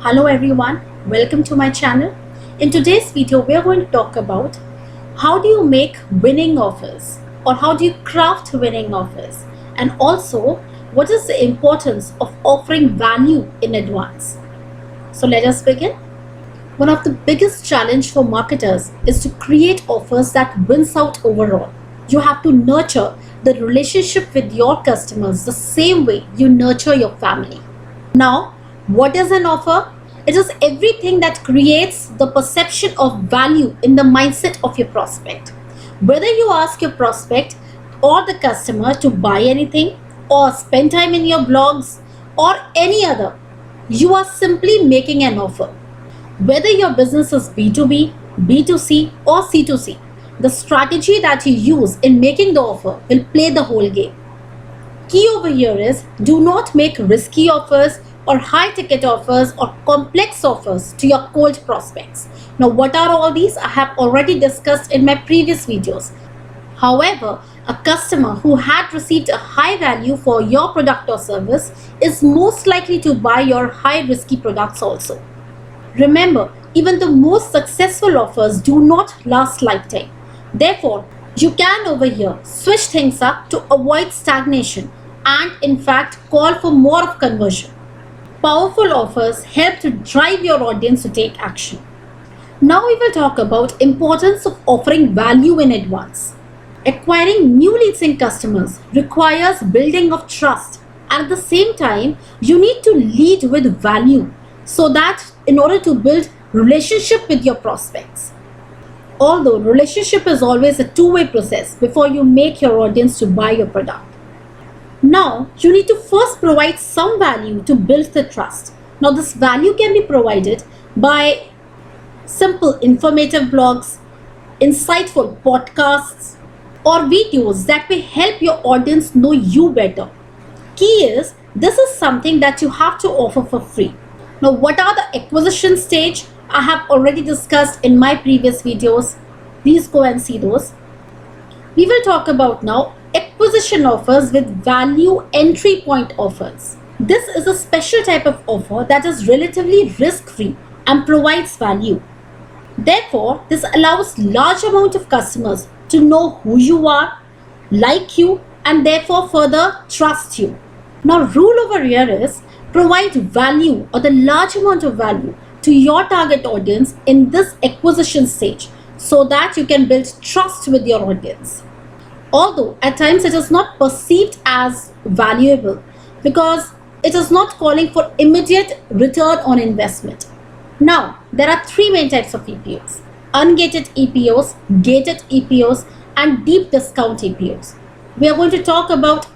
Hello everyone, welcome to my channel. In today's video, we are going to talk about how do you make winning offers or how do you craft winning offers, and also what is the importance of offering value in advance. So let us begin. One of the biggest challenge for marketers is to create offers that wins out overall. You have to nurture the relationship with your customers the same way you nurture your family. Now, what is an offer? It is everything that creates the perception of value in the mindset of your prospect. Whether you ask your prospect or the customer to buy anything or spend time in your blogs or any other, you are simply making an offer. Whether your business is B2B, B2C or C2C, the strategy that you use in making the offer will play the whole game. Key over here is do not make risky offers or high ticket offers or complex offers to your cold prospects. Now, what are all these? I have already discussed in my previous videos. However, a customer who had received a high value for your product or service is most likely to buy your high risky products also. Remember, even the most successful offers do not last lifetime. Therefore, you can over here switch things up to avoid stagnation and in fact call for more of conversion. Powerful offers help to drive your audience to take action. Now we will talk about importance of offering value in advance. Acquiring new leads and customers requires building of trust, and at the same time you need to lead with value so that in order to build relationship with your prospects. Although relationship is always a two-way process before you make your audience to buy your product. Now, you need to first provide some value to build the trust. Now, this value can be provided by simple informative blogs, insightful podcasts, or videos that will help your audience know you better. Key is, this is something that you have to offer for free. Now, what are the acquisition stage? I have already discussed in my previous videos. Please go and see those. We will talk about now acquisition offers with value entry point offers. This is a special type of offer that is relatively risk-free and provides value. Therefore, this allows large amount of customers to know who you are, like you, and therefore further trust you. Now, rule over here is provide value or the large amount of value to your target audience in this acquisition stage so that you can build trust with your audience. Although at times it is not perceived as valuable because it is not calling for immediate return on investment. Now, there are three main types of EPOs: ungated EPOs, gated EPOs, and deep discount EPOs. We are going to talk about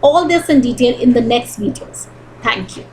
all this in detail in the next videos. Thank you.